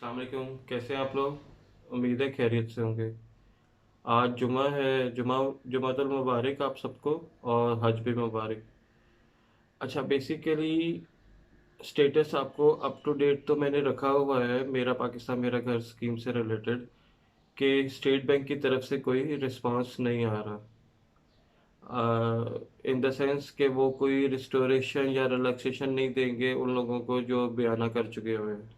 अस्सलाम वालेकुम। कैसे हैं आप लोग? उम्मीद है खैरियत से होंगे। आज जुमा है। जुमातुल मुबारक आप सबको। और हज भी मुबारक। अच्छा, बेसिकली स्टेटस आपको अप टू डेट तो मैंने रखा हुआ है, मेरा पाकिस्तान मेरा घर स्कीम से रिलेटेड, कि स्टेट बैंक की तरफ से कोई रिस्पांस नहीं आ रहा। इन द सेंस कि वो कोई रिस्टोरेशन या रिलैक्सेशन नहीं देंगे उन लोगों को जो बयाना कर चुके हुए हैं।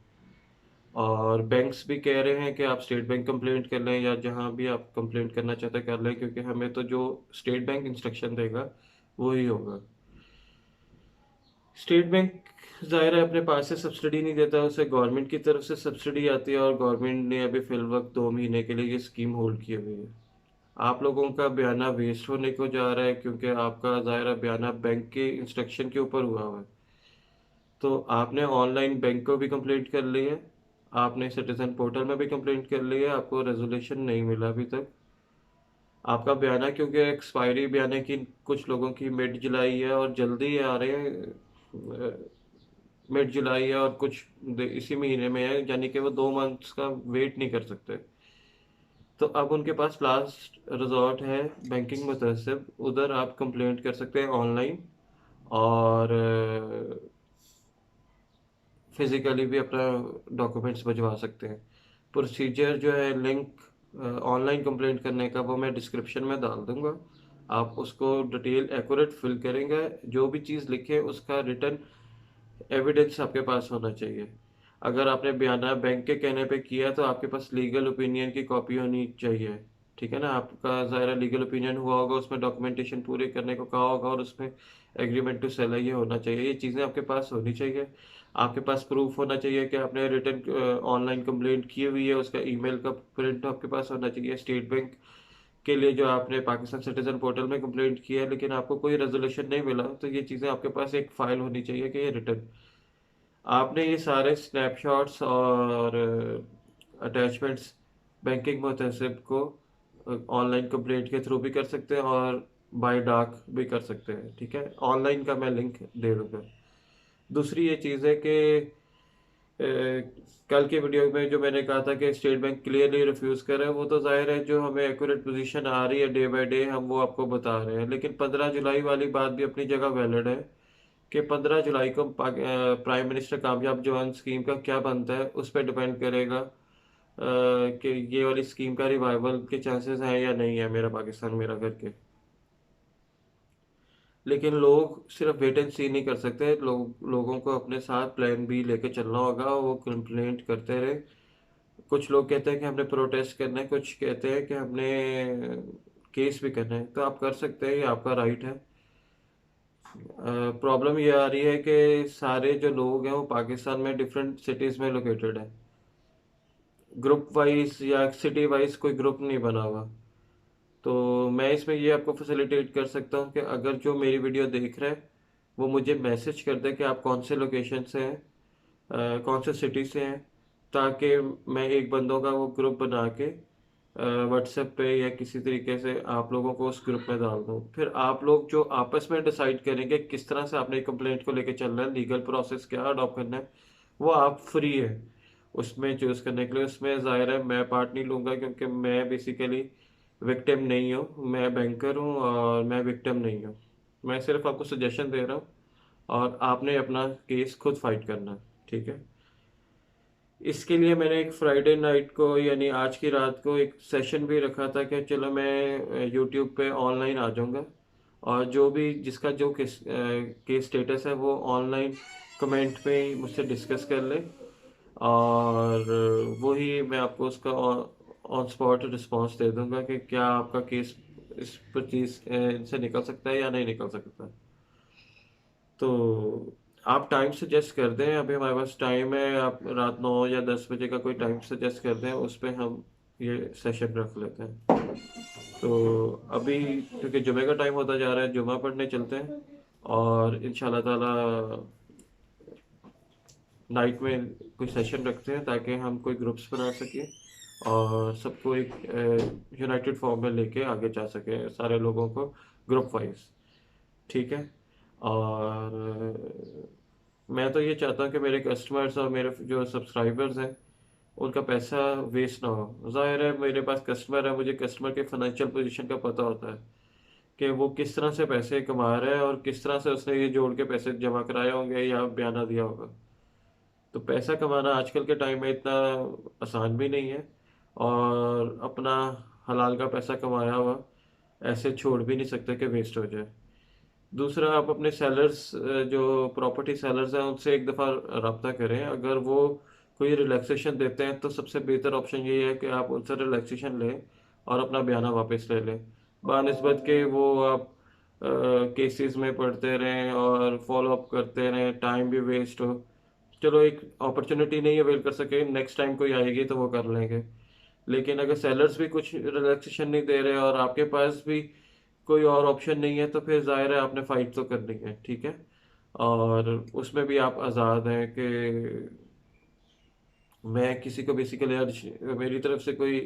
और बैंक्स भी कह रहे हैं कि आप स्टेट बैंक कंप्लेंट कर लें या जहां भी आप कंप्लेंट करना चाहते हैं कर लें, क्योंकि हमें तो जो स्टेट बैंक इंस्ट्रक्शन देगा वो ही होगा। स्टेट बैंक ज़ाहिर है अपने पास से सब्सिडी नहीं देता, उसे गवर्नमेंट की तरफ से सब्सिडी आती है, और गवर्नमेंट ने अभी फिल वक्त 2 महीने के लिए ये स्कीम होल्ड की हुई है। आप लोगों का बयाना वेस्ट होने को जा रहा है, क्योंकि आपका ज़ाहिर है बयाना बैंक के इंस्ट्रक्शन के ऊपर हुआ हुआ है। तो आपने ऑनलाइन बैंक को भी कंप्लेंट कर ली है, आपने सिटीजन पोर्टल में भी कंप्लेंट कर ली है, आपको रेजोल्यूशन नहीं मिला अभी तक। आपका बयाना क्योंकि एक्सपायरी बयाने की कुछ लोगों की मिड जुलाई है और जल्दी आ रहे हैं। मिड जुलाई है और कुछ इसी महीने में है, यानी कि वो 2 मंथ्स का वेट नहीं कर सकते। तो अब उनके पास लास्ट रिजॉर्ट है बैंकिंग मुतहसिब, उधर आप कंप्लेंट कर सकते हैं ऑनलाइन। और फिजिकली भी अपना डॉक्यूमेंट्स भिजवा सकते हैं। प्रोसीजर जो है लिंक ऑनलाइन कंप्लेंट करने का वो मैं डिस्क्रिप्शन में डाल दूंगा। आप उसको डिटेल एक्यूरेट फिल करेंगे, जो भी चीज़ लिखे उसका रिटर्न एविडेंस आपके पास होना चाहिए। अगर आपने बयाना बैंक के कहने पे किया तो आपके पास लीगल ओपिनियन की कॉपी होनी चाहिए। ठीक है ना, आपका ज़ाहिर लीगल ओपिनियन हुआ होगा, उसमें डॉक्यूमेंटेशन पूरे करने को कहा होगा, और उसमें एग्रीमेंट टू सेल ये होना चाहिए। ये चीज़ें आपके पास होनी चाहिए। आपके पास प्रूफ होना चाहिए कि आपने रिटर्न ऑनलाइन कंप्लेंट की हुई है, उसका ईमेल का प्रिंट आपके पास होना चाहिए। स्टेट बैंक के लिए जो आपने पाकिस्तान सिटीजन पोर्टल में कंप्लेंट किया है लेकिन आपको कोई रेजोल्यूशन नहीं मिला, तो ये चीज़ें आपके पास एक फाइल होनी चाहिए कि ये रिटर्न। आपने ये सारे स्नैपशॉट्स और अटैचमेंट्स बैंकिंग मुतहसिब को ऑनलाइन कंप्लेंट के थ्रू भी कर सकते हैं और बाय डाक भी कर सकते हैं। ठीक है, ऑनलाइन का मैं लिंक दे दूँगा। दूसरी ये चीज़ है कि कल के वीडियो में जो मैंने कहा था कि स्टेट बैंक क्लियरली रिफ्यूज़ कर रहा है, वो तो जाहिर है जो हमें एक्यूरेट पोजीशन आ रही है डे बाय डे हम वो आपको बता रहे हैं। लेकिन 15 जुलाई वाली बात भी अपनी जगह वैलिड है कि 15 जुलाई को प्राइम मिनिस्टर कामयाब जवान स्कीम का क्या बनता है, उस पर डिपेंड करेगा कि ये वाली स्कीम का रिवाइवल के चांसेस हैं या नहीं है मेरा पाकिस्तान मेरा घर के। लेकिन लोग सिर्फ वेट एंड सी नहीं कर सकते, लोगों को अपने साथ प्लान बी लेके चलना होगा। वो कंप्लेंट करते रहे। कुछ लोग कहते हैं कि हमने प्रोटेस्ट करना है, कुछ कहते हैं कि हमने केस भी करना है, तो आप कर सकते हैं, ये आपका राइट है। प्रॉब्लम ये आ रही है कि सारे जो लोग हैं वो पाकिस्तान में डिफरेंट सिटीज़ में लोकेटेड है। ग्रुप वाइज या सिटी वाइज कोई ग्रुप नहीं बना हुआ। तो मैं इसमें ये आपको फैसिलिटेट कर सकता हूँ कि अगर जो मेरी वीडियो देख रहे हैं वो मुझे मैसेज कर दे कि आप कौन से लोकेशन से हैं, कौन से सिटी से हैं, ताकि मैं एक बंदों का वो ग्रुप बना के व्हाट्सएप पे या किसी तरीके से आप लोगों को उस ग्रुप में डाल दूँ। फिर आप लोग जो आपस में डिसाइड करेंगे किस तरह से आपने कंप्लेंट को लेके चलना है, लीगल प्रोसेस क्या अडॉप्ट करना है, वो आप फ्री है उसमें चूज़ करने के लिए। उसमें ज़ाहिर है मैं पार्ट नहीं लूँगा, क्योंकि मैं बेसिकली विक्टिम नहीं हूँ, मैं बैंकर हूँ और मैं विक्टिम नहीं हूँ। मैं सिर्फ आपको सजेशन दे रहा हूँ और आपने अपना केस खुद फाइट करना है। ठीक है, इसके लिए मैंने एक फ्राइडे नाइट को यानी आज की रात को एक सेशन भी रखा था कि चलो मैं यूट्यूब पे ऑनलाइन आ जाऊंगा, और जो भी जिसका जो केस स्टेटस है वो ऑनलाइन कमेंट पे ही मुझसे डिस्कस कर ले, और वही मैं आपको उसका ऑन स्पॉट रिस्पांस दे दूंगा कि क्या आपका केस इस पर चीज़ इनसे निकल सकता है या नहीं निकल सकता। तो आप टाइम सजेस्ट कर दें, अभी हमारे पास टाइम है, आप रात 9 या 10 बजे का कोई टाइम सजेस्ट कर दें, उस पे हम ये सेशन रख लेते हैं। तो अभी क्योंकि जुमे का टाइम होता जा रहा है, जुमा पढ़ने चलते हैं, और इंशाल्लाह ताला नाइट में कोई सेशन रखते हैं ताकि हम कोई ग्रुप्स बना सकें और सबको एक यूनाइटेड फॉर्म में लेके आगे जा सकें सारे लोगों को, ग्रुप वाइज। ठीक है, और मैं तो ये चाहता हूँ कि मेरे कस्टमर्स और मेरे जो सब्सक्राइबर्स हैं उनका पैसा वेस्ट ना हो। ज़ाहिर है मेरे पास कस्टमर है, मुझे कस्टमर के फाइनेंशियल पोजीशन का पता होता है कि वो किस तरह से पैसे कमा रहा है और किस तरह से उसने ये जोड़ के पैसे जमा कराए होंगे या बयाना दिया होगा। तो पैसा कमाना आजकल के टाइम में इतना आसान भी नहीं है, और अपना हलाल का पैसा कमाया हुआ ऐसे छोड़ भी नहीं सकते कि वेस्ट हो जाए। दूसरा, आप अपने सेलर्स, जो प्रॉपर्टी सेलर्स हैं उनसे एक दफ़ा रब्ता करें। अगर वो कोई रिलैक्सेशन देते हैं तो सबसे बेहतर ऑप्शन यही है कि आप उनसे रिलैक्सेशन लें और अपना बयाना वापस ले लें, बानिस्बत के वो आप केसेस में पढ़ते रहें और फॉलो अप करते रहें, टाइम भी वेस्ट हो। चलो, एक अपॉर्चुनिटी नहीं अवेल कर सके, नेक्स्ट टाइम कोई आएगी तो वो कर लेंगे। लेकिन अगर सेलर्स भी कुछ रिलैक्सेशन नहीं दे रहे और आपके पास भी कोई और ऑप्शन नहीं है, तो फिर ज़ाहिर है आपने फ़ाइट तो करनी है, ठीक है? और उसमें भी आप आज़ाद हैं कि मैं किसी को बेसिकली आज मेरी तरफ से कोई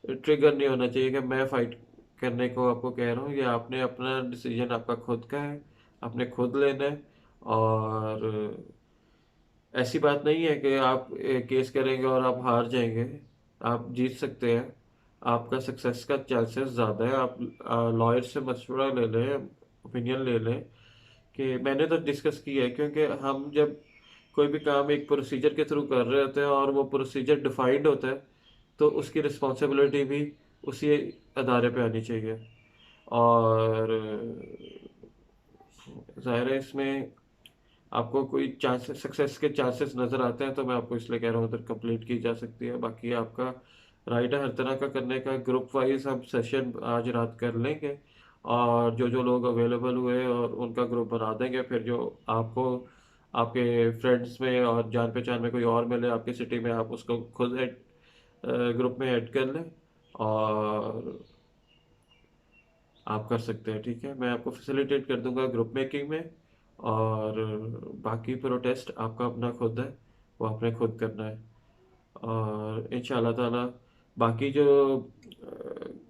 ट्रिगर नहीं होना चाहिए कि मैं फ़ाइट करने को आपको कह रहा हूँ। ये आपने अपना डिसीजन, आपका खुद का है, आपने खुद लेना है। और ऐसी बात नहीं है कि आप केस करेंगे और आप हार जाएंगे, आप जीत सकते हैं। आपका सक्सेस का चांसेस ज़्यादा है। आप लॉयर से मशवरा ले लें, ओपिनियन ले लें। कि मैंने तो डिस्कस किया है, क्योंकि हम जब कोई भी काम एक प्रोसीजर के थ्रू कर रहे होते हैं और वो प्रोसीजर डिफाइंड होता है, तो उसकी रिस्पॉन्सिबिलिटी भी उसी अदारे पे आनी चाहिए। और ज़ाहिर है इसमें आपको कोई चांसेस, सक्सेस के चांसेस नज़र आते हैं, तो मैं आपको इसलिए कह रहा हूँ उधर कंप्लीट की जा सकती है। बाकी आपका राइट है हर तरह का करने का। ग्रुप वाइज हम सेशन आज रात कर लेंगे, और जो जो लोग अवेलेबल हुए और उनका ग्रुप बना देंगे। फिर जो आपको आपके फ्रेंड्स में और जान पहचान में कोई और मिले आपकी सिटी में, आप उसको खुद ऐड, ग्रुप में ऐड कर लें और आप कर सकते हैं, ठीक है? मैं आपको फैसिलिटेट कर दूंगा ग्रुप मेकिंग में। और बाकी प्रोटेस्ट आपका अपना खुद है, वो आपने खुद करना है। और इंशाल्लाह ताला बाकी जो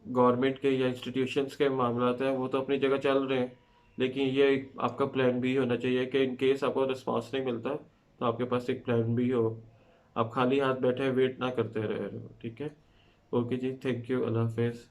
गवर्नमेंट के या इंस्टीट्यूशंस के मामलात हैं वो तो अपनी जगह चल रहे हैं, लेकिन ये एक आपका प्लान भी होना चाहिए कि इन केस आपको रिस्पांस नहीं मिलता तो आपके पास एक प्लान भी हो। आप खाली हाथ बैठे वेट ना करते रहे, ठीक है? ओके जी, थैंक यू, अल्लाह हाफिज़।